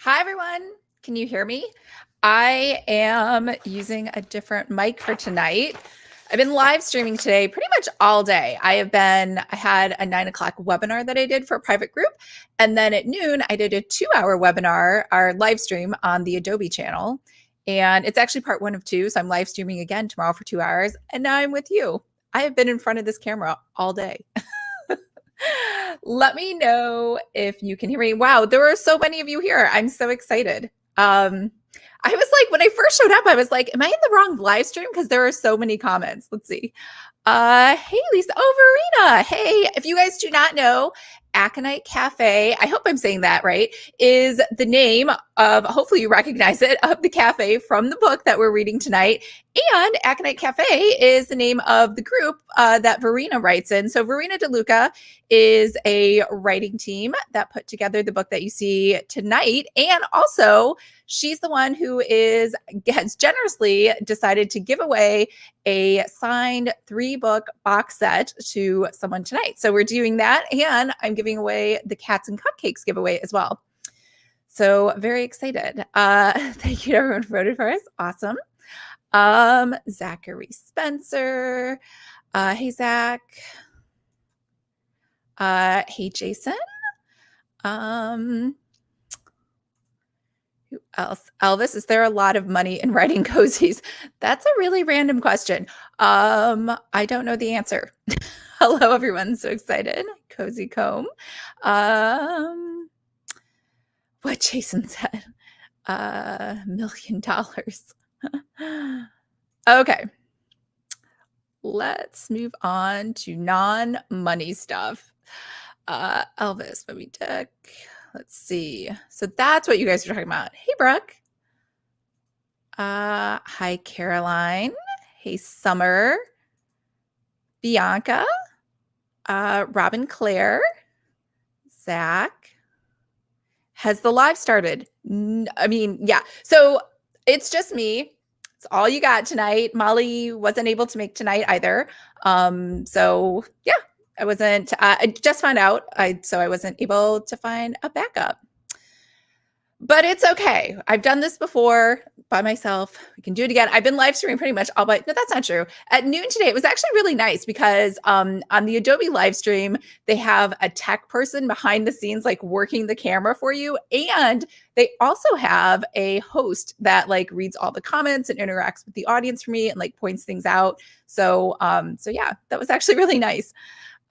Hi, everyone. Can you hear me? I am using a different mic for tonight. I've been live streaming today pretty much all day. I had a 9 o'clock webinar that I did for a private group. And then at noon, I did a 2 hour webinar, our live stream on the Adobe channel. And it's actually part 1 of 2. So I'm live streaming again tomorrow for 2 hours. And now I'm with you. I have been in front of this camera all day. Let me know if you can hear me. Wow, there are so many of you here. I'm so excited. I was like, when I first showed up, I was like, am I in the wrong live stream? Because there are so many comments. Let's see. Hey, Lisa. Oh, Verena. Hey, if you guys do not know, Aconite Cafe, I hope I'm saying that right, is the name of, hopefully you recognize it, of the cafe from the book that we're reading tonight. And Aconite Cafe is the name of the group that Verena writes in. So Verena DeLuca is a writing team that put together the book that you see tonight. And also, she's the one who has generously decided to give away a signed 3-book box set to someone tonight. So we're doing that, and I'm giving away the Cats and Cupcakes giveaway as well. So very excited. Thank you to everyone who voted for us. Awesome. Zachary Spencer. Hey, Zach. Hey, Jason. Who else? Elvis, is there a lot of money in writing cozies? That's a really random question. I don't know the answer. Hello, everyone. So excited. Cozy comb. What Jason said. $1 million. Okay. Let's move on to non-money stuff. Elvis, Moby Dick. Let's see. So that's what you guys are talking about. Hey, Brooke. Hi, Caroline. Hey, Summer. Bianca. Robin Claire. Zach. Has the live started? Yeah. So it's just me. It's all you got tonight. Molly wasn't able to make tonight either. So yeah. I just found out, so I wasn't able to find a backup. But it's okay. I've done this before by myself. We can do it again. I've been live streaming pretty much all by, no, that's not true. At noon today, it was actually really nice because on the Adobe live stream, they have a tech person behind the scenes, like working the camera for you. And they also have a host that like reads all the comments and interacts with the audience for me and like points things out. So yeah, that was actually really nice.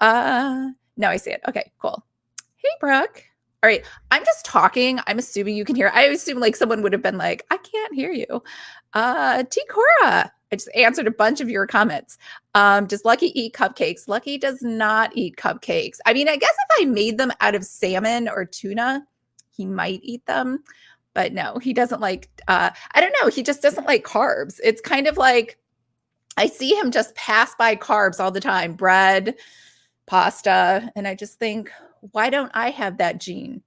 Now I see it. Okay, cool. Hey, Brooke. All right, I'm just talking. I'm assuming you can hear. I assume like someone would have been like, I can't hear you. T. Cora, I just answered a bunch of your comments. Does Lucky eat cupcakes? Lucky does not eat cupcakes. I mean, I guess if I made them out of salmon or tuna, he might eat them. But no, he doesn't like, I don't know. He just doesn't like carbs. It's kind of like, I see him just pass by carbs all the time. Bread, pasta. And I just think, why don't I have that gene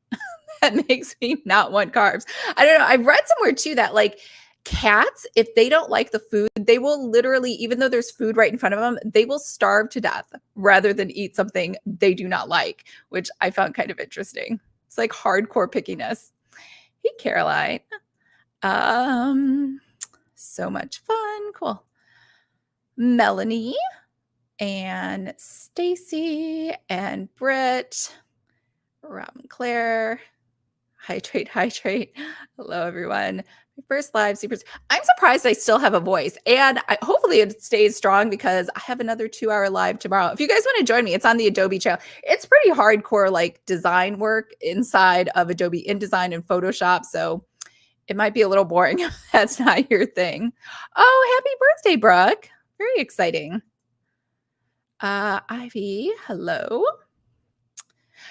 that makes me not want carbs? I don't know. I've read somewhere too that like cats, if they don't like the food, they will literally, even though there's food right in front of them, they will starve to death rather than eat something they do not like, which I found kind of interesting. It's like hardcore pickiness. Hey, Caroline. So much fun. Cool. Melanie and Stacy and Britt, Robin Claire, hydrate. Hello, everyone. My first live super. I'm surprised I still have a voice, and hopefully it stays strong because I have another 2-hour live tomorrow. If you guys want to join me, it's on the Adobe channel. It's pretty hardcore, like design work inside of Adobe InDesign and Photoshop, so it might be a little boring if that's not your thing. Oh, happy birthday, Brooke. Very exciting. Ivy, hello.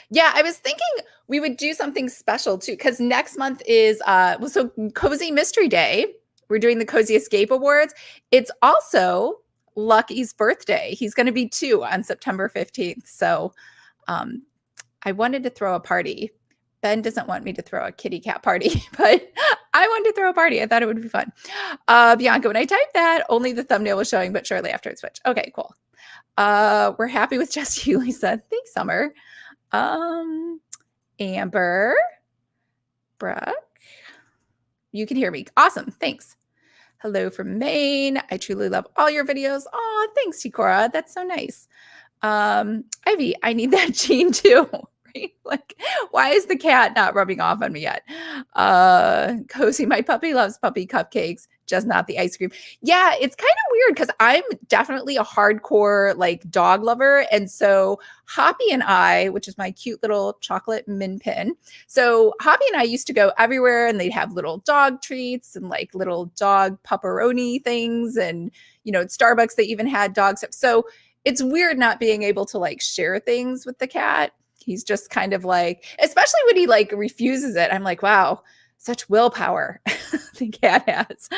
Yeah, I was thinking we would do something special too, because next month is so Cozy Mystery Day. We're doing the Cozy Escape Awards. It's also Lucky's birthday. He's going to be 2 on September 15th. So I wanted to throw a party. Ben doesn't want me to throw a kitty cat party, but I wanted to throw a party. I thought it would be fun. Bianca, when I typed that, only the thumbnail was showing, but shortly after it switched. Okay, cool. We're happy with Jesse, Lisa. Thanks, Summer. Amber, Brooke, You can hear me. Awesome. Thanks. Hello from Maine. I truly love all your videos. Oh, thanks, Tikora. That's so nice. Ivy, I need that gene too. Right? Like, why is the cat not rubbing off on me yet? Cozy, my puppy loves puppy cupcakes, just not the ice cream. Yeah, it's kind of weird because I'm definitely a hardcore like dog lover. And so Hoppy and I, which is my cute little chocolate min pin. So Hoppy and I used to go everywhere and they'd have little dog treats and like little dog pepperoni things. And, you know, at Starbucks, they even had dog stuff. So it's weird not being able to like share things with the cat. He's just kind of like, especially when he like refuses it. I'm like, wow, such willpower the cat has.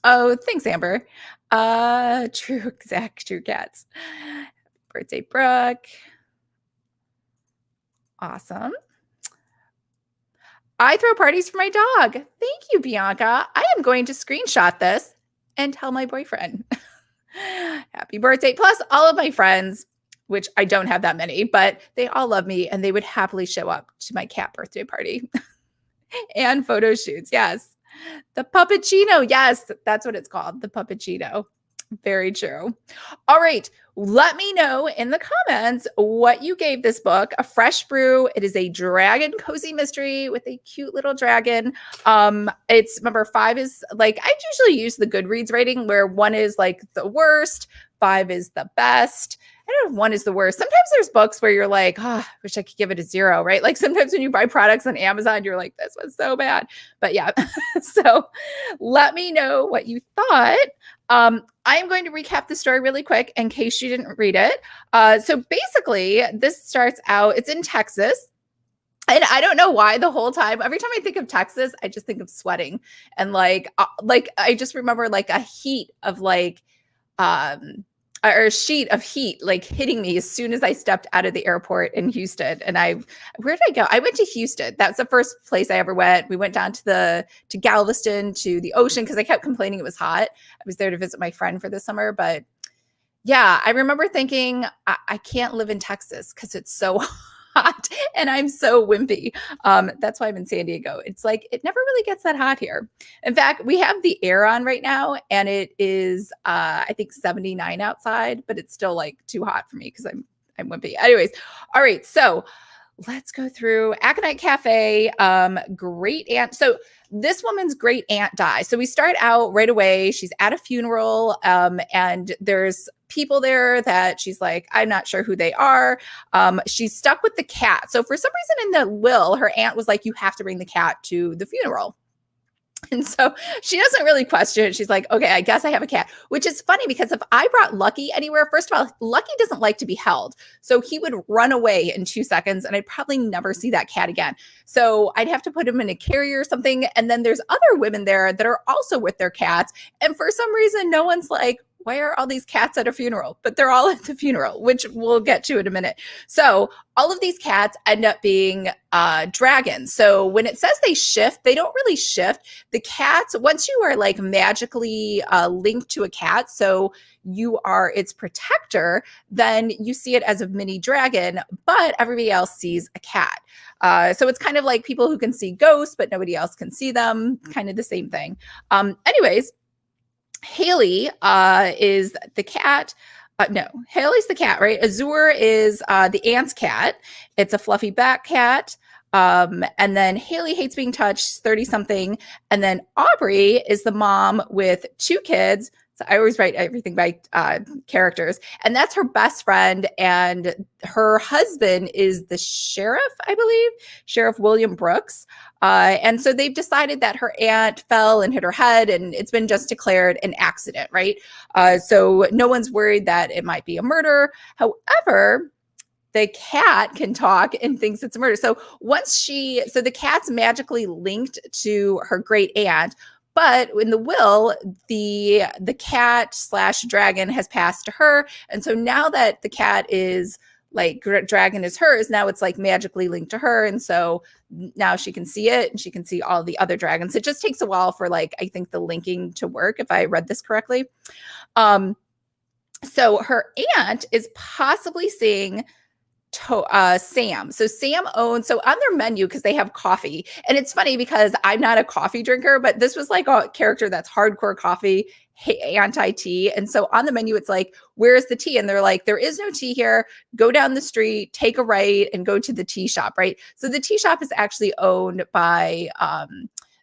Oh, thanks, Amber. True, exact, true cats. Birthday, Brooke. Awesome. I throw parties for my dog. Thank you, Bianca. I am going to screenshot this and tell my boyfriend. Happy birthday. Plus, all of my friends, which I don't have that many, but they all love me and they would happily show up to my cat birthday party and photo shoots. Yes. The Puppuccino. Yes, that's what it's called. The Puppuccino. Very true. All right. Let me know in the comments what you gave this book. A Fresh Brew. It is a dragon cozy mystery with a cute little dragon. It's number 5 is like, I usually use the Goodreads rating where 1 is like the worst, 5 is the best. I don't know if 1 is the worst. Sometimes there's books where you're like, oh, I wish I could give it a 0, right? Like sometimes when you buy products on Amazon, you're like, this was so bad. But yeah, so let me know what you thought. I am going to recap the story really quick in case you didn't read it. So basically, this starts out, it's in Texas. And I don't know why the whole time, every time I think of Texas, I just think of sweating. And like I just remember like a heat of like, or a sheet of heat like hitting me as soon as I stepped out of the airport in Houston. And where did I go? I went to Houston. That's the first place I ever went. We went down to Galveston, to the ocean, because I kept complaining it was hot. I was there to visit my friend for the summer. But yeah, I remember thinking, I can't live in Texas because it's so hot and I'm so wimpy. That's why I'm in San Diego. It's like, it never really gets that hot here. In fact, we have the air on right now and it is, I think 79 outside, but it's still like too hot for me because I'm wimpy. Anyways. All right. So let's go through Aconite Cafe. Great aunt. So this woman's great aunt dies. So we start out right away. She's at a funeral, and there's people there that she's like, I'm not sure who they are. She's stuck with the cat. So for some reason in the will, her aunt was like, you have to bring the cat to the funeral. And so she doesn't really question it. She's like, okay, I guess I have a cat, which is funny because if I brought Lucky anywhere, first of all, Lucky doesn't like to be held. So he would run away in 2 seconds and I'd probably never see that cat again. So I'd have to put him in a carrier or something. And then there's other women there that are also with their cats. And for some reason, no one's like, why are all these cats at a funeral? But they're all at the funeral, which we'll get to in a minute. So all of these cats end up being dragons. So when it says they shift, they don't really shift. The cats, once you are like magically linked to a cat, so you are its protector, then you see it as a mini dragon, but everybody else sees a cat. So it's kind of like people who can see ghosts, but nobody else can see them, kind of the same thing. Anyways, Haley is the cat. No, Haley's the cat, right? Azur is the aunt's cat. It's a fluffy back cat. And then Haley hates being touched, 30-something. And then Aubrey is the mom with 2 kids. So I always write everything by characters. And that's her best friend. And her husband is the sheriff, I believe, Sheriff William Brooks. And so they've decided that her aunt fell and hit her head, and it's been just declared an accident, right? So no one's worried that it might be a murder. However, the cat can talk and thinks it's a murder. So so the cat's magically linked to her great aunt. But in the will, the cat / dragon has passed to her. And so now that the cat is like dragon is hers, now it's like magically linked to her. And so now she can see it and she can see all the other dragons. It just takes a while for like, I think the linking to work, if I read this correctly. So her aunt is possibly seeing Sam. So Sam owns, so on their menu, because they have coffee, and it's funny because I'm not a coffee drinker, but this was like a character that's hardcore coffee, anti-tea. And so on the menu, it's like, where's the tea? And they're like, there is no tea here. Go down the street, take a right, and go to the tea shop, right? So the tea shop is actually owned by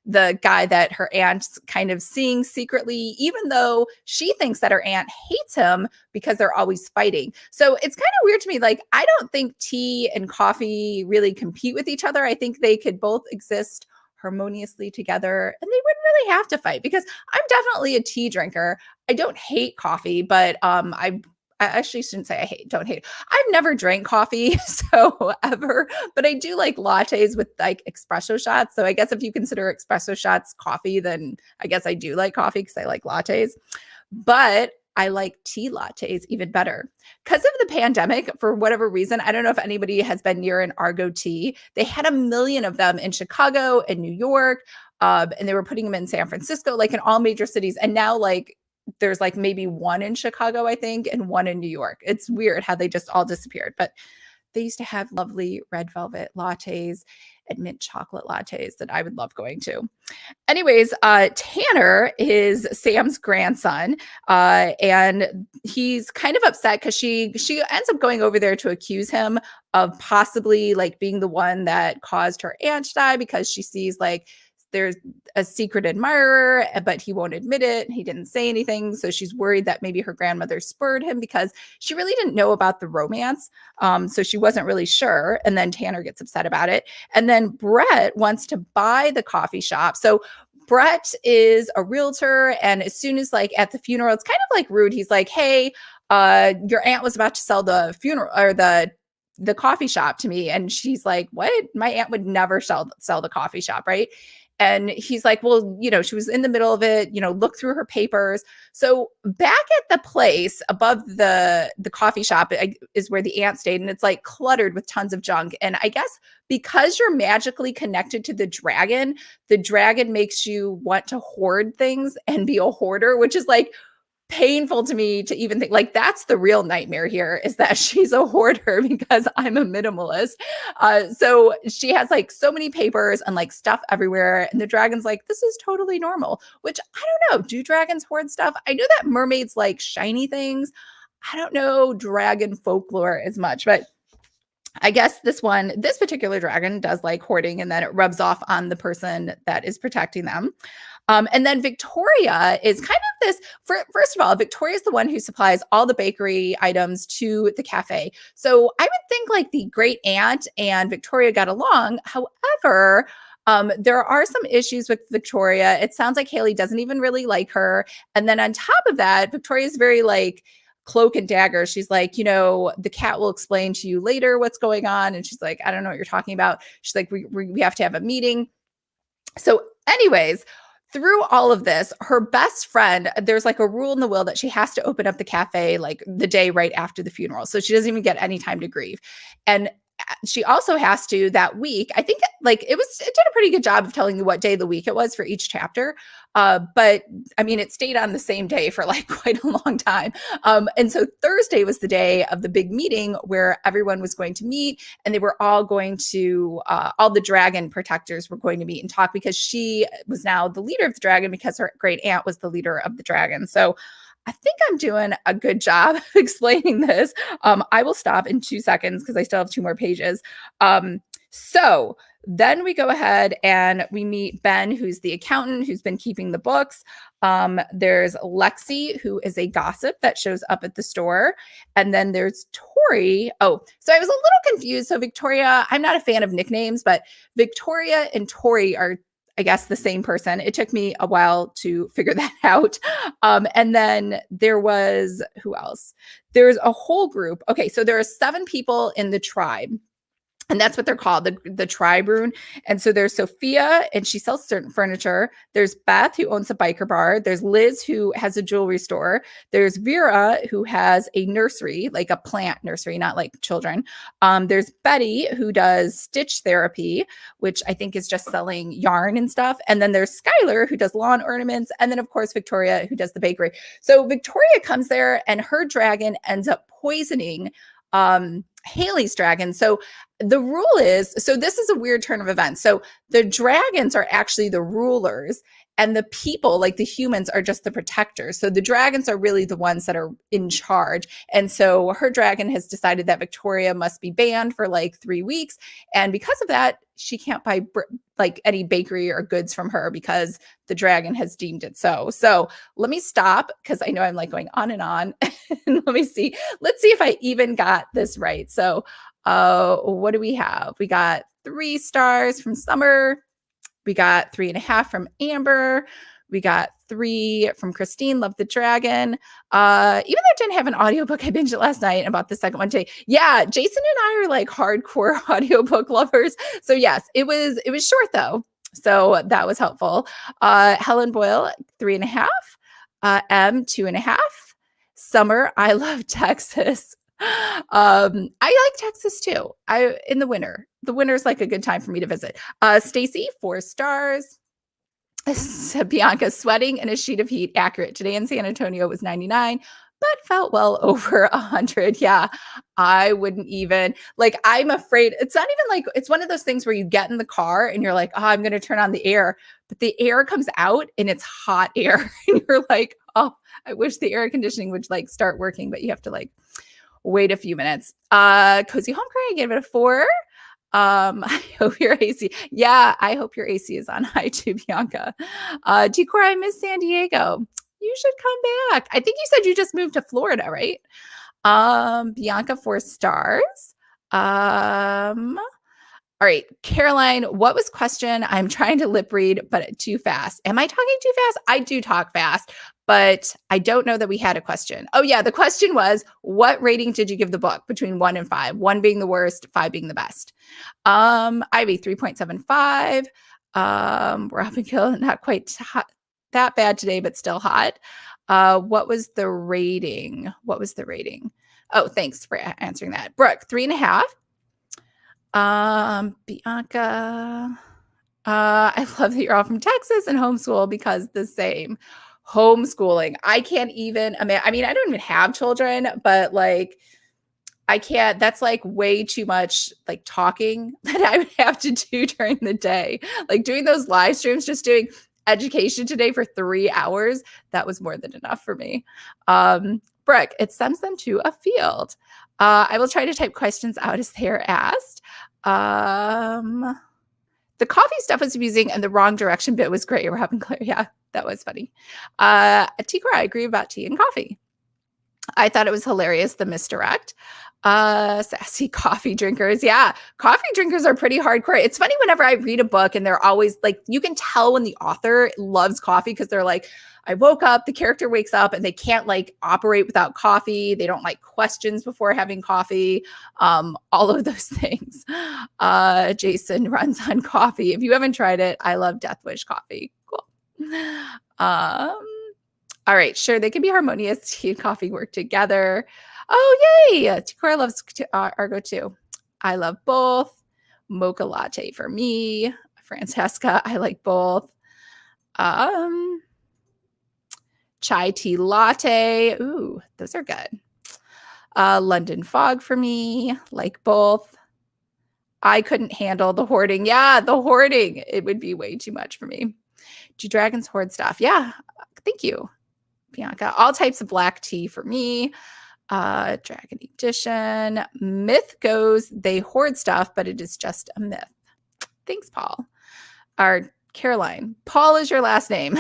the guy that her aunt's kind of seeing secretly, even though she thinks that her aunt hates him because they're always fighting. So it's kind of weird to me. Like, I don't think tea and coffee really compete with each other. I think they could both exist harmoniously together, and they wouldn't really have to fight, because I'm definitely a tea drinker. I don't hate coffee, but I actually shouldn't say don't hate. I've never drank coffee, so ever, but I do like lattes with like espresso shots. So I guess if you consider espresso shots coffee, then I guess I do like coffee because I like lattes. But I like tea lattes even better. Because of the pandemic, for whatever reason, I don't know if anybody has been near an Argo Tea. They had a million of them in Chicago and New York, and they were putting them in San Francisco, like in all major cities. And now, like, there's like maybe one in Chicago, I think, and one in New York. It's weird how they just all disappeared. But they used to have lovely red velvet lattes and mint chocolate lattes that I would love going to. Anyways, Tanner is Sam's grandson, and he's kind of upset because she ends up going over there to accuse him of possibly like being the one that caused her aunt to die, because she sees like there's a secret admirer, but he won't admit it. He didn't say anything. So she's worried that maybe her grandmother spurred him, because she really didn't know about the romance. So she wasn't really sure. And then Tanner gets upset about it. And then Brett wants to buy the coffee shop. So Brett is a realtor. And as soon as like at the funeral, it's kind of like rude. He's like, hey, your aunt was about to sell the funeral or the coffee shop to me. And she's like, what? My aunt would never sell the coffee shop, right? And he's like, well, she was in the middle of it, look through her papers. So back at the place above the coffee shop is where the aunt stayed. And it's like cluttered with tons of junk. And I guess because you're magically connected to the dragon makes you want to hoard things and be a hoarder, which is like painful to me to even think. Like, that's the real nightmare here, is that she's a hoarder because I'm a minimalist. So she has like so many papers and like stuff everywhere, and the dragon's like, this is totally normal. Which, I don't know, do dragons hoard stuff? I know that mermaids like shiny things. I don't know dragon folklore as much, but I guess this particular dragon does like hoarding, and then it rubs off on the person that is protecting them. And then Victoria is kind of this, first of all, Victoria is the one who supplies all the bakery items to the cafe. So I would think like the great aunt and Victoria got along. However, there are some issues with Victoria. It sounds like Haley doesn't even really like her. And then on top of that, Victoria is very like cloak and dagger. She's like, the cat will explain to you later what's going on. And she's like, I don't know what you're talking about. She's like, we have to have a meeting. So anyways, through all of this, her best friend, there's like a rule in the will that she has to open up the cafe like the day right after the funeral. So she doesn't even get any time to grieve. And she also has to that week, I think like it did a pretty good job of telling you what day of the week it was for each chapter. But I mean, it stayed on the same day for like quite a long time. And so Thursday was the day of the big meeting where everyone was going to meet, and they were all going to, all the dragon protectors were going to meet and talk, because she was now the leader of the dragon because her great aunt was the leader of the dragon. So I think I'm doing a good job explaining this. I will stop in 2 seconds because I still have 2 more pages. So then we go ahead and we meet Ben, who's the accountant who's been keeping the books. There's Lexi, who is a gossip that shows up at the store. And then there's Tori. Oh, so I was a little confused. So Victoria, I'm not a fan of nicknames, but Victoria and Tori are, I guess, the same person. It took me a while to figure that out. And then there was, who else? There's a whole group. Okay, so there are 7 people in the tribe. And that's what they're called, the tribe rune. And so there's Sophia, and she sells certain furniture. There's Beth, who owns a biker bar. There's Liz, who has a jewelry store. There's Vera, who has a nursery, like a plant nursery, not like children. There's Betty, who does stitch therapy, which I think is just selling yarn and stuff. And then there's Skylar, who does lawn ornaments. And then, of course, Victoria, who does the bakery. So Victoria comes there, and her dragon ends up poisoning Haley's dragon. So the rule is, so this is a weird turn of events. So the dragons are actually the rulers, and the people, like the humans, are just the protectors. So the dragons are really the ones that are in charge. And so her dragon has decided that Victoria must be banned for like 3 weeks. And because of that, she can't buy like any bakery or goods from her because the dragon has deemed it so. So let me stop because I know I'm like going on and on. And let me see. Let's see if I even got this right. So what do we have? We got 3 stars from Summer. We got 3.5 from Amber. We got 3 from Christine, Love the Dragon. Even though I didn't have an audiobook, I binged it last night about the second one today. Yeah, Jason and I are like hardcore audiobook lovers. So yes, it was short though. So that was helpful. Helen Boyle, 3.5. M, 2.5. Summer, I love Texas. I like Texas too. In the winter. The winter's like a good time for me to visit. Stacy, 4 stars. Bianca, sweating in a sheet of heat. Accurate. Today in San Antonio was 99, but felt well over 100. Yeah, I wouldn't even, like, I'm afraid. It's not even like, it's one of those things where you get in the car and you're like, oh, I'm going to turn on the air, but the air comes out and it's hot air. And you're like, oh, I wish the air conditioning would like start working, but you have to like wait a few minutes. Cozy Home Cry, I gave it a 4. I hope your AC. Yeah, I hope your AC is on high too, Bianca. Decor, I miss San Diego. You should come back. I think you said you just moved to Florida, right? Bianca, 4 stars. All right, Caroline, what was question? I'm trying to lip read, but too fast. Am I talking too fast? I do talk fast, but I don't know that we had a question. Oh yeah, the question was, what rating did you give the book between 1 and 5? 1 being the worst, 5 being the best. Ivy, 3.75. Robin Kill, not quite hot, that bad today, but still hot. What was the rating? Oh, thanks for answering that. Brooke, 3.5. Bianca, I love that you're all from Texas and homeschool because the same. Homeschooling. I can't even, I mean, I don't even have children, but like, I can't, that's like way too much like talking that I would have to do during the day. Like doing those live streams, just doing education today for 3 hours, that was more than enough for me. Brooke, it sends them to a field. I will try to type questions out as they are asked. The coffee stuff was amusing and the wrong direction bit was great. Robin Claire. Yeah, that was funny. Tikra, I agree about tea and coffee. I thought it was hilarious, the misdirect. Sassy coffee drinkers. Yeah, coffee drinkers are pretty hardcore. It's funny whenever I read a book and they're always like, you can tell when the author loves coffee because they're like, I woke up, the character wakes up and they can't like operate without coffee. They don't like questions before having coffee. All of those things. Jason runs on coffee. If you haven't tried it, I love Death Wish coffee. Cool. All right, sure. They can be harmonious. Tea and coffee work together. Oh, yay. Tikora loves Argo too. I love both. Mocha latte for me. Francesca, I like both. Chai tea latte. Ooh, those are good. London fog for me. Like both. I couldn't handle the hoarding. Yeah, the hoarding. It would be way too much for me. Do dragons hoard stuff? Yeah. Thank you, Bianca. All types of black tea for me. Dragon Edition. Myth goes, they hoard stuff, but it is just a myth. Thanks, Paul. Caroline. Paul is your last name.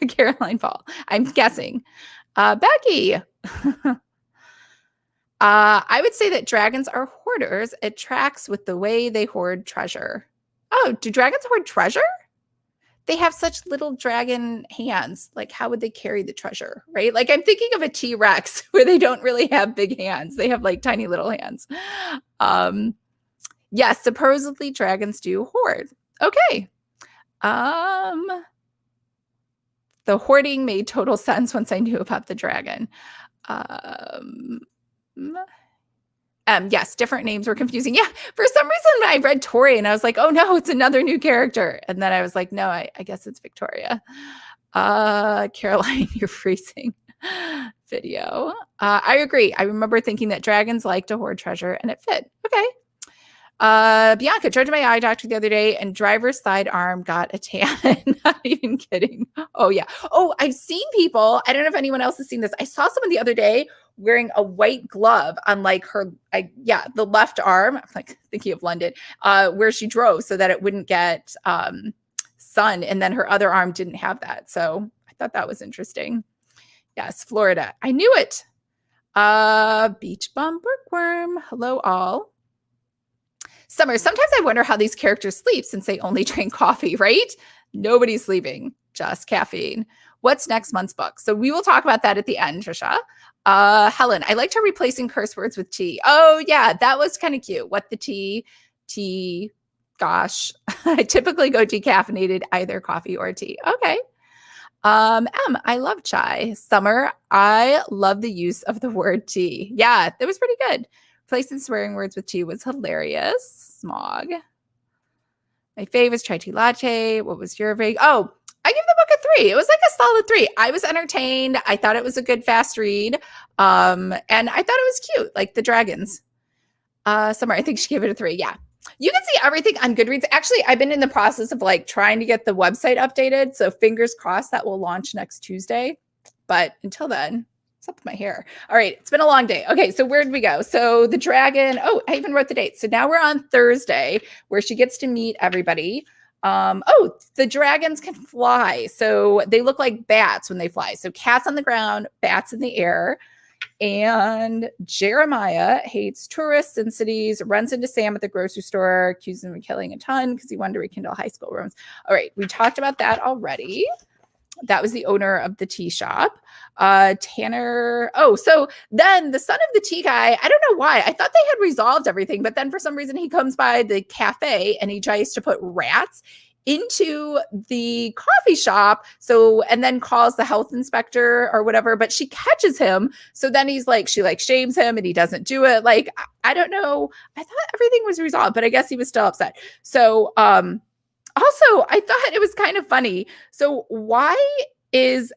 Caroline Paul. I'm guessing. Becky. I would say that dragons are hoarders. It tracks with the way they hoard treasure. Oh, do dragons hoard treasure? They have such little dragon hands. Like, how would they carry the treasure, right? Like, I'm thinking of a T-Rex where they don't really have big hands. They have like tiny little hands. Yes, supposedly dragons do hoard. Okay. The hoarding made total sense once I knew about the dragon. Yes, different names were confusing. Yeah, for some reason I read Tori and I was like, oh no, it's another new character. And then I was like, no, I guess it's Victoria. Caroline, you're freezing. video. I agree. I remember thinking that dragons like to hoard treasure, and it fit. Okay. Bianca, drove to my eye doctor the other day and driver's side arm got a tan. Not even kidding. Oh, yeah. Oh, I've seen people. I don't know if anyone else has seen this. I saw someone the other day wearing a white glove on like the left arm. I'm like thinking of London, where she drove so that it wouldn't get sun. And then her other arm didn't have that. So I thought that was interesting. Yes, Florida. I knew it. Beach bum bookworm. Hello, all. Summer, sometimes I wonder how these characters sleep since they only drink coffee, right? Nobody's sleeping, just caffeine. What's next month's book? So we will talk about that at the end, Trisha. Helen, I liked her replacing curse words with tea. Oh, yeah, that was kind of cute. What the tea, gosh. I typically go decaffeinated, either coffee or tea. Okay. M, I love chai. Summer, I love the use of the word tea. Yeah, that was pretty good. Replacing swearing words with tea was hilarious. Smog. My fave is chai tea latte. What was your fave? Oh, I give the book a 3. It was like a solid 3. I was entertained. I thought it was a good fast read. And I thought it was cute, like the dragons. Summer, I think she gave it a 3. Yeah. You can see everything on Goodreads. Actually, I've been in the process of like trying to get the website updated. So fingers crossed that will launch next Tuesday. But until then, what's up with my hair? All right. It's been a long day. Okay. So where did we go? So the dragon. Oh, I even wrote the date. So now we're on Thursday where she gets to meet everybody. The dragons can fly. So they look like bats when they fly. So cats on the ground, bats in the air. And Jeremiah hates tourists and cities, runs into Sam at the grocery store, accuses him of killing a ton because he wanted to rekindle high school rooms. All right. We talked about that already. That was the owner of the tea shop. Tanner. Oh, so then the son of the tea guy, I don't know why. I thought they had resolved everything, but then for some reason he comes by the cafe and he tries to put rats into the coffee shop. So, and then calls the health inspector or whatever, but she catches him. So then he's like, she like shames him and he doesn't do it. Like, I don't know. I thought everything was resolved, but I guess he was still upset. So, also, I thought it was kind of funny. So why is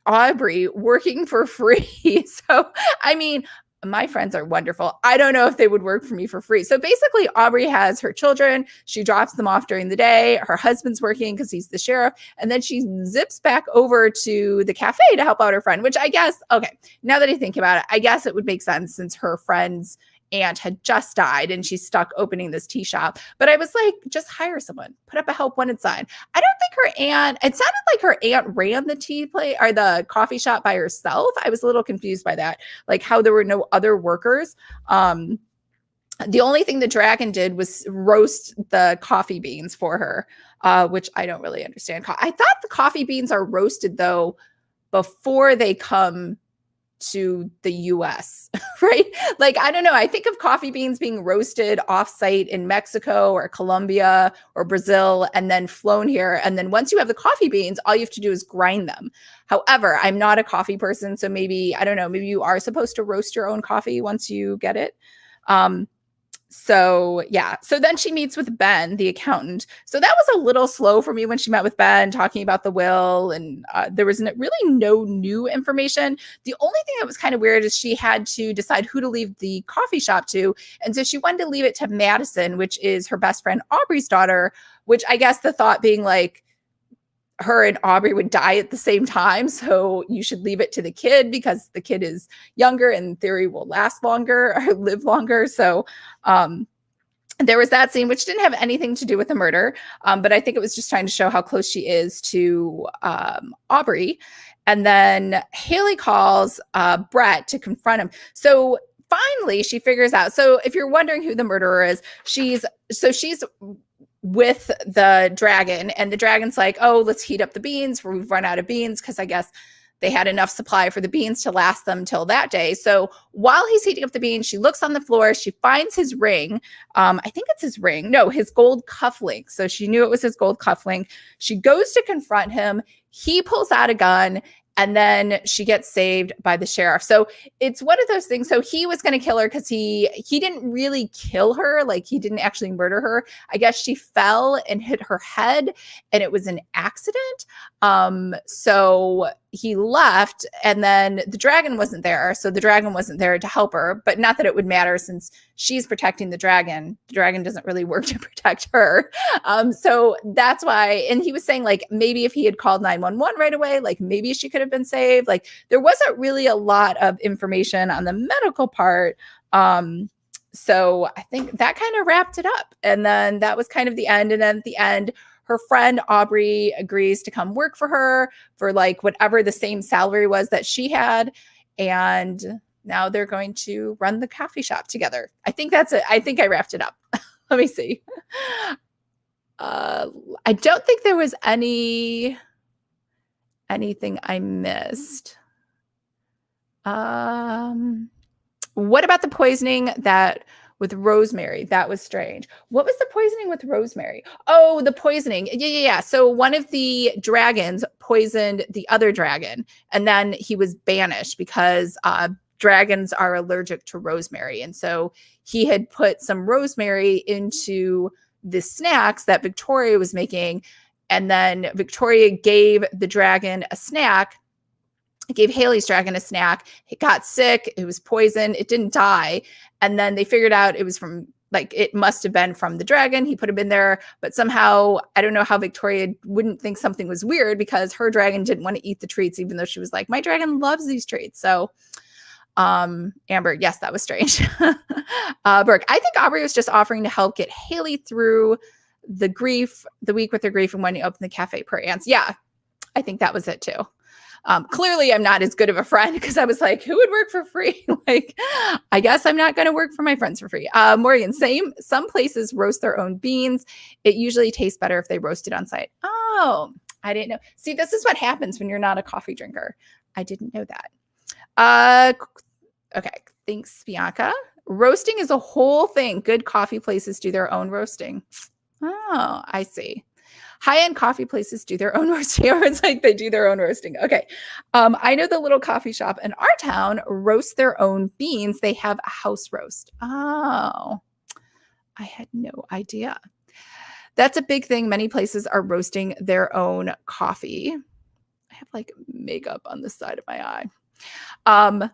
Aubrey working for free? So, I mean, my friends are wonderful. I don't know if they would work for me for free. So basically, Aubrey has her children. She drops them off during the day. Her husband's working because he's the sheriff. And then she zips back over to the cafe to help out her friend, which I guess, okay, now that I think about it, I guess it would make sense since her friend's aunt had just died and she's stuck opening this tea shop. But I was like, just hire someone, put up a help wanted sign. I don't think her aunt, it sounded like her aunt ran the tea place or the coffee shop by herself. I was a little confused by that, like how there were no other workers. The only thing the dragon did was roast the coffee beans for her, which I don't really understand. I thought the coffee beans are roasted though before they come to the US, right? Like, I don't know. I think of coffee beans being roasted offsite in Mexico or Colombia or Brazil and then flown here. And then once you have the coffee beans, all you have to do is grind them. However, I'm not a coffee person. So maybe, I don't know, maybe you are supposed to roast your own coffee once you get it. So yeah. So then she meets with Ben, the accountant. So that was a little slow for me when she met with Ben talking about the will. And there was really no new information. The only thing that was kind of weird is she had to decide who to leave the coffee shop to. And so she wanted to leave it to Madison, which is her best friend Aubrey's daughter, which I guess the thought being like, her and Aubrey would die at the same time. So you should leave it to the kid because the kid is younger and in theory will last longer or live longer. So there was that scene, which didn't have anything to do with the murder. But I think it was just trying to show how close she is to Aubrey. And then Haley calls Brett to confront him. So finally she figures out. So if you're wondering who the murderer is, she's with the dragon and the dragon's like, oh, let's heat up the beans. We've run out of beans because I guess they had enough supply for the beans to last them till that day. So while he's heating up the beans, she looks on the floor. She finds his ring. I think it's his ring. No, his gold cufflink. So she knew it was his gold cufflink. She goes to confront him. He pulls out a gun. And then she gets saved by the sheriff. So it's one of those things. So he was going to kill her because he didn't really kill her. Like he didn't actually murder her. I guess she fell and hit her head and it was an accident. So he left, and then the dragon wasn't there. So the dragon wasn't there to help her, but not that it would matter since she's protecting the dragon. The dragon doesn't really work to protect her. So that's why, and he was saying like, maybe if he had called 911 right away, like maybe she could have been saved. Like there wasn't really a lot of information on the medical part. So I think that kind of wrapped it up. And then that was kind of the end. And then at the end, her friend Aubrey agrees to come work for her for like whatever the same salary was that she had. And now they're going to run the coffee shop together. I think that's it. I think I wrapped it up. Let me see. I don't think there was anything I missed. What about the poisoning with rosemary? That was strange. What was the poisoning with rosemary? Oh, the poisoning. Yeah. So one of the dragons poisoned the other dragon, and then he was banished because dragons are allergic to rosemary. And so he had put some rosemary into the snacks that Victoria was making. And then Victoria gave the dragon a snack. Gave Haley's dragon a snack. It got sick. It was poisoned. It didn't die. And then they figured out it was from, like, it must have been from the dragon. He put him in there, but somehow, I don't know how Victoria wouldn't think something was weird because her dragon didn't want to eat the treats, even though she was like, my dragon loves these treats. So, Amber, yes, that was strange. Brooke, I think Aubrey was just offering to help get Haley through the week with her grief and when you open the cafe per ants. Yeah, I think that was it too. Clearly I'm not as good of a friend because I was like, who would work for free? Like, I guess I'm not going to work for my friends for free. Morgan, some places roast their own beans. It usually tastes better if they roast it on site. Oh, I didn't know. See, this is what happens when you're not a coffee drinker. I didn't know that. Okay. Thanks, Bianca. Roasting is a whole thing. Good coffee places do their own roasting. Oh, I see. High-end coffee places do their own roasting. It's like they do their own roasting. Okay. I know the little coffee shop in our town roasts their own beans. They have a house roast. Oh, I had no idea. That's a big thing. Many places are roasting their own coffee. I have like makeup on the side of my eye.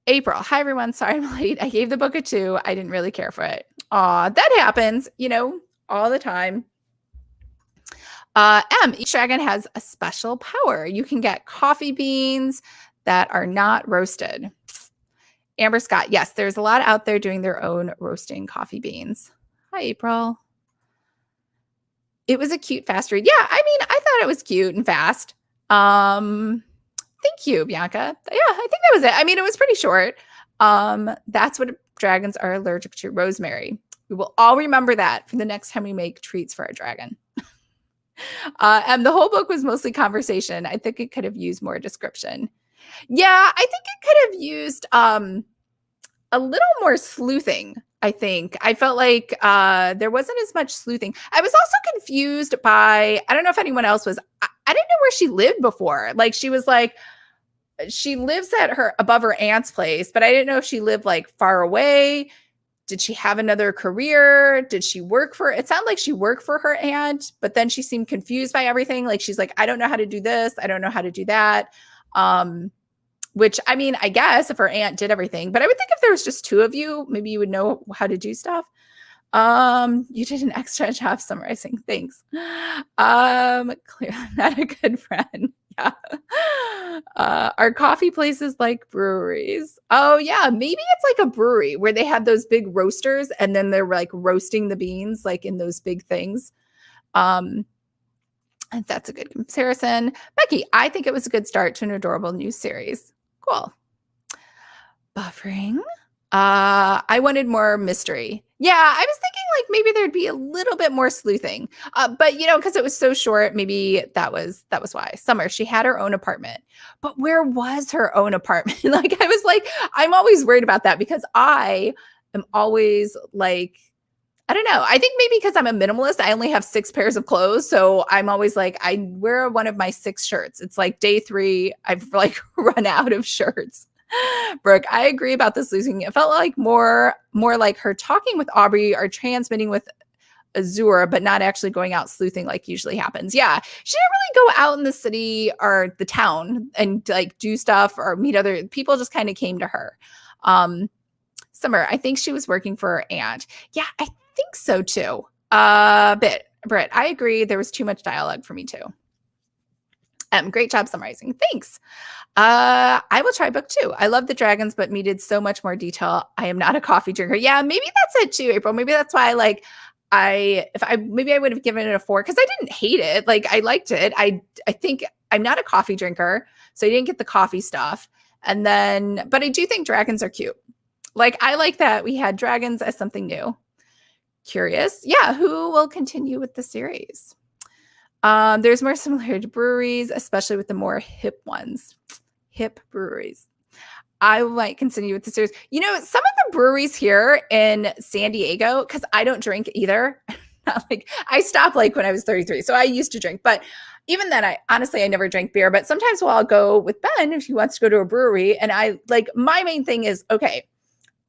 April. Hi, everyone. Sorry I'm late. I gave the book a 2. I didn't really care for it. Aw, that happens, all the time. Each dragon has a special power. You can get coffee beans that are not roasted. Amber Scott, yes, there's a lot out there doing their own roasting coffee beans. Hi, April. It was a cute fast read. Yeah, I mean, I thought it was cute and fast. Thank you, Bianca. Yeah, I think that was it. I mean, it was pretty short. That's what dragons are allergic to, rosemary. We will all remember that for the next time we make treats for our dragon. And the whole book was mostly conversation. I think it could have used more description. Yeah, I think it could have used a little more sleuthing, I think. I felt like there wasn't as much sleuthing. I was also confused by, I don't know if anyone else was, I didn't know where she lived before. Like she was like, she lives above her aunt's place, but I didn't know if she lived like far away. Did she have another career? Did she work for, it sounded like she worked for her aunt, but then she seemed confused by everything. Like she's like, I don't know how to do this. I don't know how to do that. Which, I mean, I guess if her aunt did everything, but I would think if there was just 2 of you, maybe you would know how to do stuff. You did an extra job summarizing. Thanks. Clearly not a good friend. Yeah. Are coffee places like breweries? Oh yeah, maybe it's like a brewery where they have those big roasters and then they're like roasting the beans like in those big things. And that's a good comparison. Becky, I think it was a good start to an adorable new series. Cool. Buffering. I wanted more mystery. Yeah, I was thinking like maybe there'd be a little bit more sleuthing. But because it was so short, maybe that was why. Summer, she had her own apartment. But where was her own apartment? Like I was like, I'm always worried about that because I am always like, I don't know. I think maybe because I'm a minimalist, I only have 6 pairs of clothes. So I'm always like, I wear one of my 6 shirts. It's like day 3, I've like run out of shirts. Brooke, I agree about this losing. It felt like more like her talking with Aubrey or transmitting with Azure, but not actually going out sleuthing like usually happens. Yeah, she didn't really go out in the city or the town and like do stuff or meet other people. Just kind of came to her. Summer, I think she was working for her aunt. Yeah, I think so too. Britt, I agree. There was too much dialogue for me too. Great job summarizing. Thanks. I will try book 2. I love the dragons, but needed so much more detail. I am not a coffee drinker. Yeah, maybe that's it too, April. Maybe that's why maybe I would have given it a 4 because I didn't hate it. Like I liked it. I think I'm not a coffee drinker, so I didn't get the coffee stuff. But I do think dragons are cute. Like I like that we had dragons as something new. Curious. Yeah, who will continue with the series? There's more similarity to breweries, especially with the more hip ones. Hip breweries. I might continue with the series. You know, some of the breweries here in San Diego, because I don't drink either. Like I stopped like when I was 33. So I used to drink. But even then, I never drank beer. But sometimes I'll go with Ben if he wants to go to a brewery. And my main thing is, okay,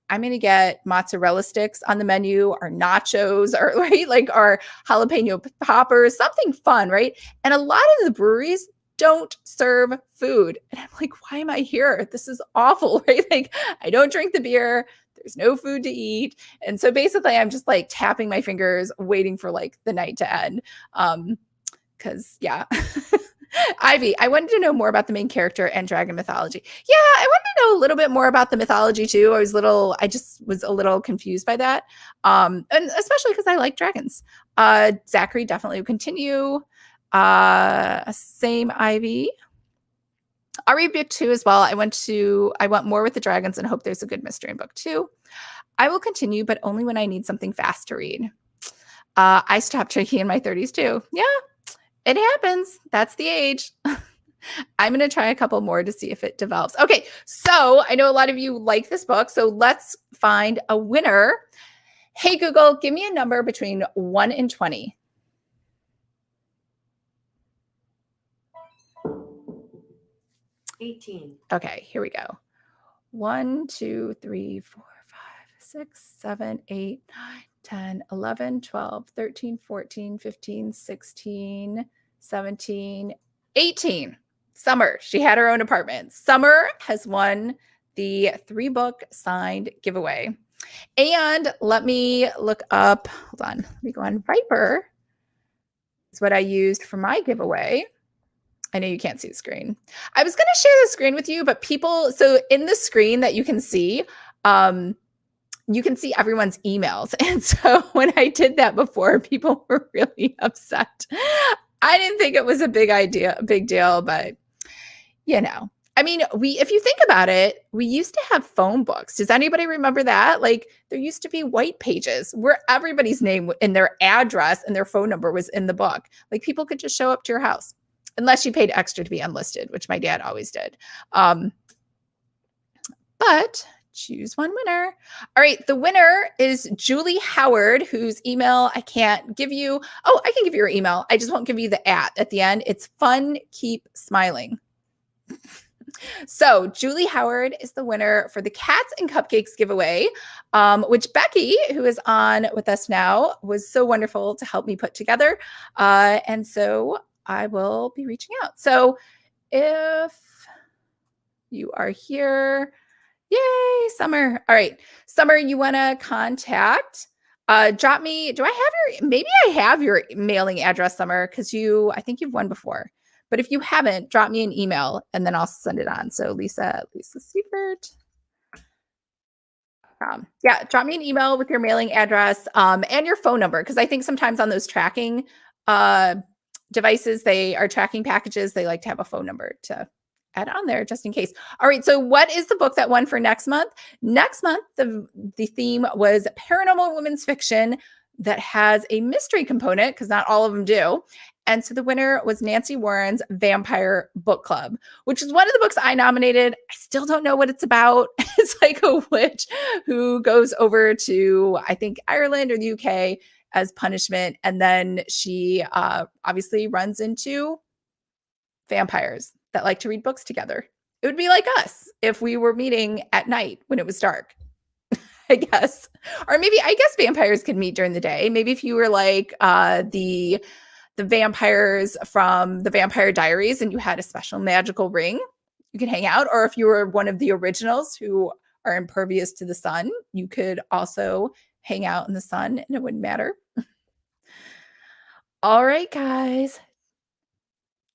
I'm going to get mozzarella sticks on the menu or nachos or right, like our jalapeno poppers, something fun, right? And a lot of the breweries don't serve food. And I'm like, why am I here? This is awful, right? Like I don't drink the beer. There's no food to eat. And so basically I'm just like tapping my fingers, waiting for like the night to end. Cause yeah. Ivy, I wanted to know more about the main character and dragon mythology. Yeah, I wanted to know a little bit more about the mythology too. I just was a little confused by that. And especially because I like dragons. Zachary definitely will continue. Same Ivy. I'll read book 2 as well. I want more with the dragons and hope there's a good mystery in book 2. I will continue, but only when I need something fast to read. I stopped drinking in my 30s too. Yeah. It happens. That's the age. I'm going to try a couple more to see if it develops. Okay, so I know a lot of you like this book, so let's find a winner. Hey, Google, give me a number between 1 and 20. Okay, here we go. 1, 2, 3, 4, 5, 6, 7, 8, 9, 10, 11, 12, 13, 14, 15, 16, 17, 18. Summer, she had her own apartment. Summer has won the 3-book signed giveaway. And let me look up, hold on, let me go on Viper. It's what I used for my giveaway. I know you can't see the screen. I was going to share the screen with you, but so in the screen that you can see everyone's emails. And so when I did that before, people were really upset. I didn't think it was a big deal, but you know, I mean, if you think about it, we used to have phone books. Does anybody remember that? Like there used to be white pages where everybody's name and their address and their phone number was in the book. Like people could just show up to your house unless you paid extra to be unlisted, which my dad always did. But choose one winner. All right, the winner is Julie Howard, whose email I can't give you. Oh, I can give you her email. I just won't give you the at the end. It's fun, keep smiling. So Julie Howard is the winner for the Cats and Cupcakes giveaway, which Becky, who is on with us now, was so wonderful to help me put together. And so I will be reaching out. So if you are here, yay, Summer. All right, Summer, you want to contact, drop me, maybe I have your mailing address, Summer, because I think you've won before. But if you haven't, drop me an email and then I'll send it on. So Lisa Seifert. Yeah, drop me an email with your mailing address and your phone number. Because I think sometimes on those tracking devices, they are tracking packages. They like to have a phone number to add on there just in case. All right. So what is the book that won for next month? Next month, the theme was paranormal women's fiction that has a mystery component because not all of them do. And so the winner was Nancy Warren's Vampire Book Club, which is one of the books I nominated. I still don't know what it's about. It's like a witch who goes over to, I think, Ireland or the UK as punishment. And then she obviously runs into vampires that like to read books together. It would be like us if we were meeting at night when it was dark. I guess. Or maybe I guess vampires could meet during the day. Maybe if you were like the vampires from the Vampire Diaries and you had a special magical ring, you could hang out. Or if you were one of the originals who are impervious to the sun, you could also hang out in the sun and it wouldn't matter. All right, guys.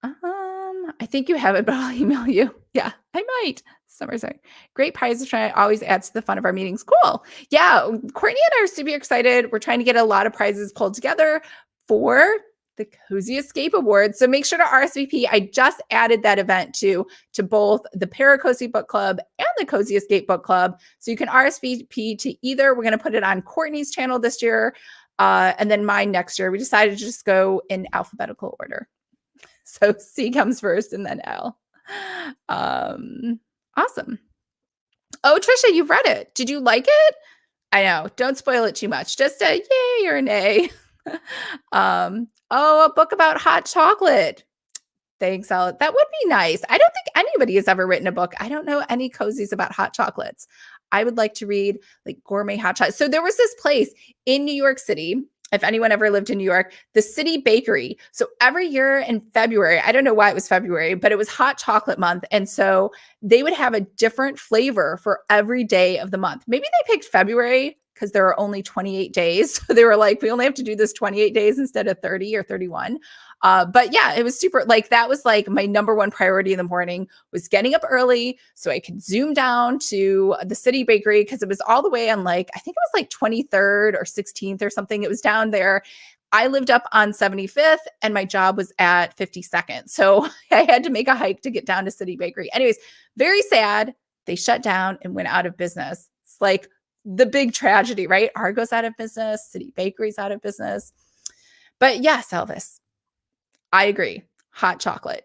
I think you have it, but I'll email you. Yeah, I might. Summer's like great prize to try. Always adds to the fun of our meetings. Cool. Yeah, Courtney and I are super excited. We're trying to get a lot of prizes pulled together for the Cozy Escape Awards. So make sure to RSVP. I just added that event to both the ParaCozy Book Club and the Cozy Escape Book Club. So you can RSVP to either. We're going to put it on Courtney's channel this year and then mine next year. We decided to just go in alphabetical order. So C comes first and then L. Awesome. Oh, Trisha, you've read it. Did you like it? I know. Don't spoil it too much. Just a yay or an A. A book about hot chocolate. Thanks, Al. That would be nice. I don't think anybody has ever written a book. I don't know any cozies about hot chocolates. I would like to read like gourmet hot chocolate. So there was this place in New York City. If anyone ever lived in New York, the City Bakery. So every year in February, I don't know why it was February, but it was hot chocolate month. And so they would have a different flavor for every day of the month. Maybe they picked February because there are only 28 days. So they were like, we only have to do this 28 days instead of 30 or 31. But yeah, it was super, like, that was like my number one priority in the morning was getting up early so I could zoom down to the City Bakery because it was all the way on like, I think it was like 23rd or 16th or something. It was down there. I lived up on 75th and my job was at 52nd. So I had to make a hike to get down to City Bakery. Anyways, very sad. They shut down and went out of business. It's like the big tragedy, right? Argo's out of business. City Bakery's out of business. But yes, Elvis, I agree. Hot chocolate.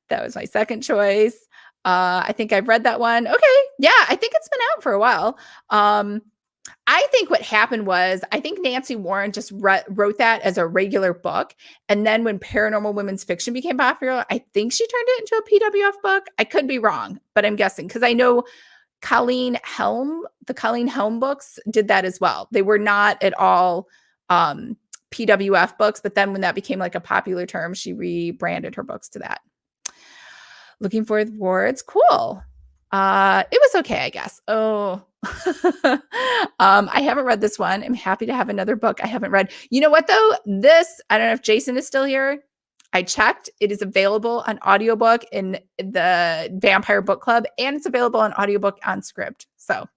That was my second choice. I think I've read that one. Okay. Yeah, I think it's been out for a while. I think what happened was, I think Nancy Warren just wrote that as a regular book. And then when paranormal women's fiction became popular, I think she turned it into a PWF book. I could be wrong, but I'm guessing because I know Colleen Helm, the Colleen Helm books did that as well. They were not at all PWF books, but then when that became like a popular term, she rebranded her books to that. Looking for awards. Cool. It was okay, I guess. Oh, I haven't read this one. I'm happy to have another book I haven't read. You know what though? This, I don't know if Jason is still here. I checked. It is available on audiobook in the Vampire Book Club, and it's available on audiobook on Scribd. So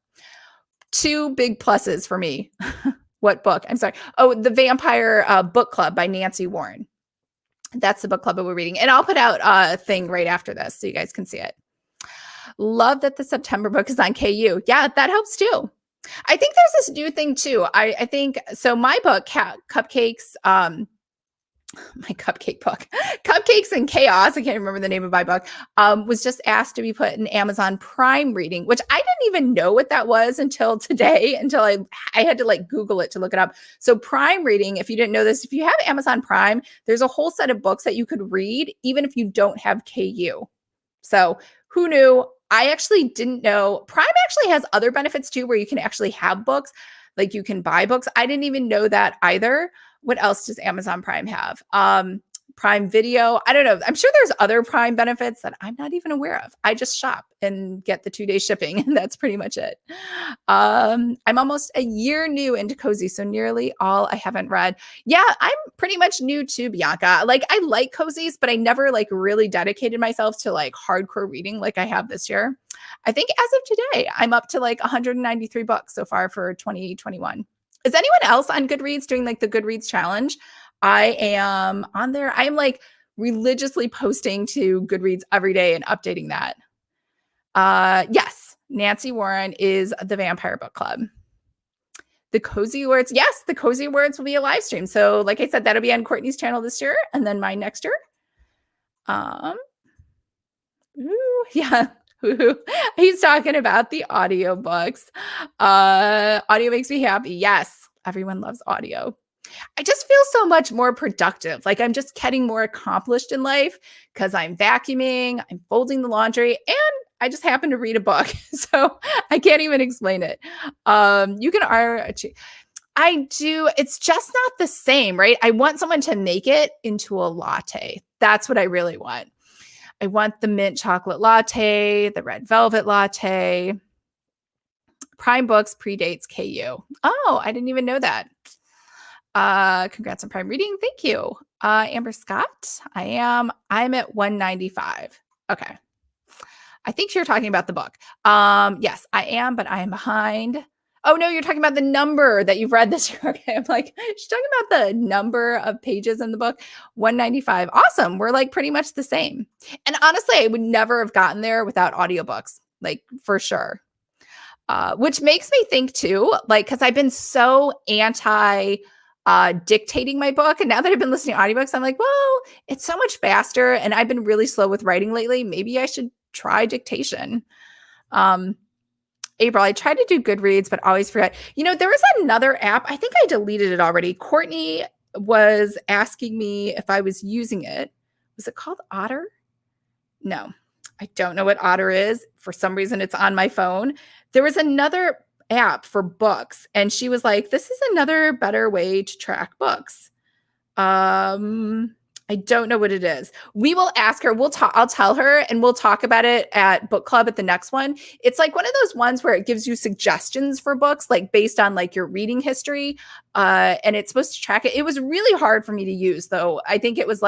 2 big pluses for me. What book? I'm sorry. Oh, the Vampire Book Club by Nancy Warren. That's the book club that we're reading. And I'll put out a thing right after this so you guys can see it. Love that the September book is on KU. Yeah, that helps too. I think there's this new thing too. I think, so my book, Cupcakes, my cupcake book, Cupcakes and Chaos, I can't remember the name of my book, was just asked to be put in Amazon Prime reading, which I didn't even know what that was until today, until I had to like Google it to look it up. So Prime reading, if you didn't know this, if you have Amazon Prime, there's a whole set of books that you could read, even if you don't have KU. So who knew? I actually didn't know. Prime actually has other benefits too, where you can actually have books, like you can buy books. I didn't even know that either. What else does Amazon Prime have? Prime Video. I don't know. I'm sure there's other Prime benefits that I'm not even aware of. I just shop and get the 2-day shipping, and that's pretty much it. I'm almost a year new into Cozy, so nearly all I haven't read. Yeah, I'm pretty much new to Bianca. Like, I like Cozies, but I never like really dedicated myself to like hardcore reading like I have this year. I think as of today, I'm up to like 193 books so far for 2021. Is anyone else on Goodreads doing like the Goodreads challenge? I am on there. I am like religiously posting to Goodreads every day and updating that. Yes, Nancy Warren is the Vampire Book Club. The Cozy Awards. Yes, the Cozy Awards will be a live stream. So like I said, that'll be on Courtney's channel this year and then mine next year. Yeah. He's talking about the audiobooks. Audio makes me happy. Yes, everyone loves audio. I just feel so much more productive. Like I'm just getting more accomplished in life because I'm vacuuming, I'm folding the laundry, and I just happened to read a book, so I can't even explain it. You can I do. It's just not the same, right? I want someone to make it into a latte. That's what I really want. I want the mint chocolate latte, the red velvet latte. Prime Books predates KU. Oh, I didn't even know that. Congrats on Prime Reading. Thank you. Amber Scott. I'm at 195. Okay. I think you're talking about the book. Yes, I am, but I am behind. Oh no, you're talking about the number that you've read this year. Okay. I'm like, she's talking about the number of pages in the book. 195. Awesome. We're like pretty much the same. And honestly, I would never have gotten there without audiobooks, like for sure. Which makes me think too, like, because I've been so anti dictating my book. And now that I've been listening to audiobooks, I'm like, well, it's so much faster. And I've been really slow with writing lately. Maybe I should try dictation. April, I tried to do Goodreads, but always forget. You know, there was another app. I think I deleted it already. Courtney was asking me if I was using it. Was it called Otter? No, I don't know what Otter is. For some reason, it's on my phone. There was another app for books, and she was like, this is another better way to track books. I don't know what it is. We will ask her. I'll tell her, and we'll talk about it at book club at the next one. It's like one of those ones where it gives you suggestions for books, like based on like your reading history. And it's supposed to track it. It was really hard for me to use, though. I think it was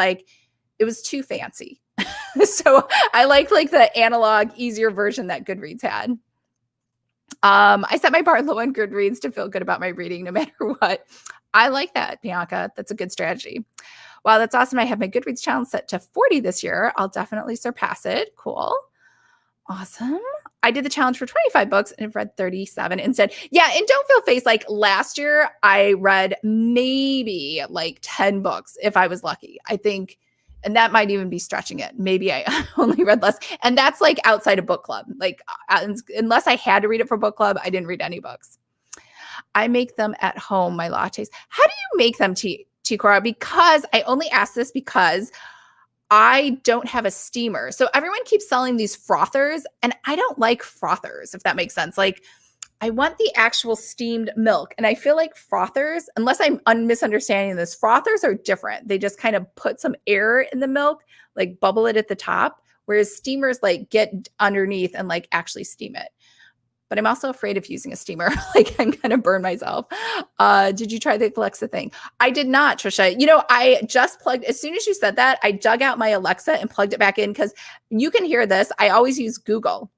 too fancy. So I like the analog, easier version that Goodreads had. I set my bar low on Goodreads to feel good about my reading no matter what. I like that, Bianca. That's a good strategy. Wow, that's awesome. I have my Goodreads challenge set to 40 this year. I'll definitely surpass it. Cool. Awesome. I did the challenge for 25 books and I've read 37 instead. Yeah, and don't feel face like last year I read maybe like 10 books if I was lucky. I think, and that might even be stretching it. Maybe I only read less. And that's like outside of book club. Like unless I had to read it for book club, I didn't read any books. I make them at home, my lattes. How do you make them, Cora? Because I only ask this because I don't have a steamer. So everyone keeps selling these frothers, and I don't like frothers, if that makes sense. Like I want the actual steamed milk. And I feel like frothers, unless I'm misunderstanding this, frothers are different. They just kind of put some air in the milk, like bubble it at the top, whereas steamers like get underneath and like actually steam it. But I'm also afraid of using a steamer. Like I'm going to burn myself. Did you try the Alexa thing? I did not, Trisha. You know, I just plugged, as soon as you said that, I dug out my Alexa and plugged it back in because you can hear this. I always use Google.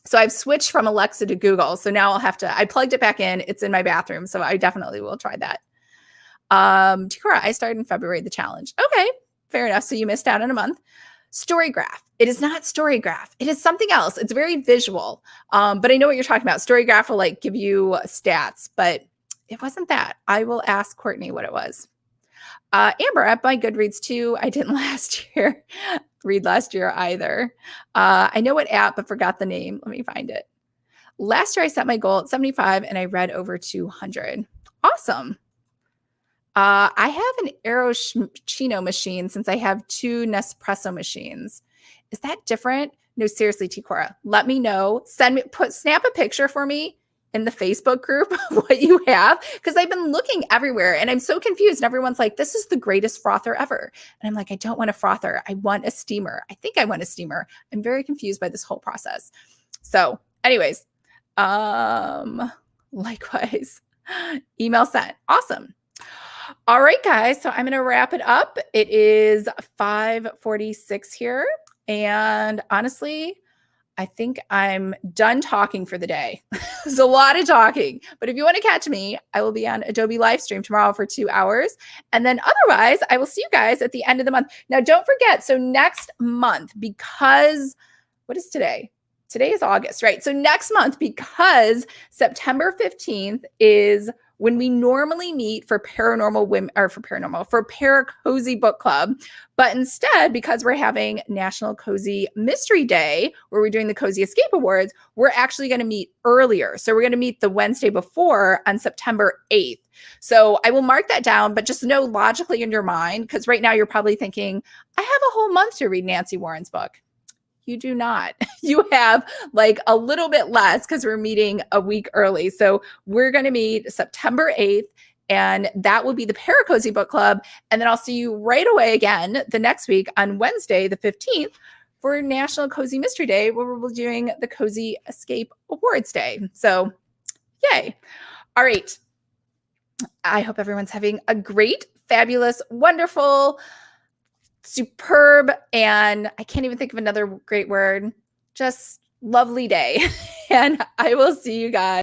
So I've switched from Alexa to Google. So now I plugged it back in. It's in my bathroom. So I definitely will try that. Tikora, I started in February, the challenge. Okay, fair enough. So you missed out on a month. Storygraph. It is not Storygraph. It is something else. It's very visual. But I know what you're talking about. Storygraph will like give you stats, but it wasn't that. I will ask Courtney what it was. Amber, at my Goodreads too. I didn't read last year either. I know what app, but forgot the name. Let me find it. Last year I set my goal at 75 and I read over 200. Awesome. I have an Aerochino machine since I have 2 Nespresso machines. Is that different? No, seriously, Tikora, let me know. Snap a picture for me in the Facebook group of what you have, because I've been looking everywhere and I'm so confused. And everyone's like, this is the greatest frother ever. And I'm like, I don't want a frother. I want a steamer. I think I want a steamer. I'm very confused by this whole process. So anyways, likewise, email sent. Awesome. All right, guys. So I'm going to wrap it up. It is 5:46 here. And honestly, I think I'm done talking for the day. There's a lot of talking. But if you want to catch me, I will be on Adobe Livestream tomorrow for 2 hours. And then otherwise, I will see you guys at the end of the month. Now, don't forget. So next month, because what is today? Today is August, right? So next month, because September 15th is when we normally meet for ParaCozy Book Club. But instead, because we're having National Cozy Mystery Day, where we're doing the Cozy Escape Awards, we're actually going to meet earlier. So we're going to meet the Wednesday before on September 8th. So I will mark that down, but just know logically in your mind, because right now you're probably thinking, I have a whole month to read Nancy Warren's book. You do not. You have like a little bit less because we're meeting a week early. So we're going to meet September 8th, and that will be the ParaCozy Book Club. And then I'll see you right away again the next week on Wednesday, the 15th, for National Cozy Mystery Day, where we're doing the Cozy Escape Awards Day. So yay. All right. I hope everyone's having a great, fabulous, wonderful, superb, and I can't even think of another great word, just lovely day. And I will see you guys.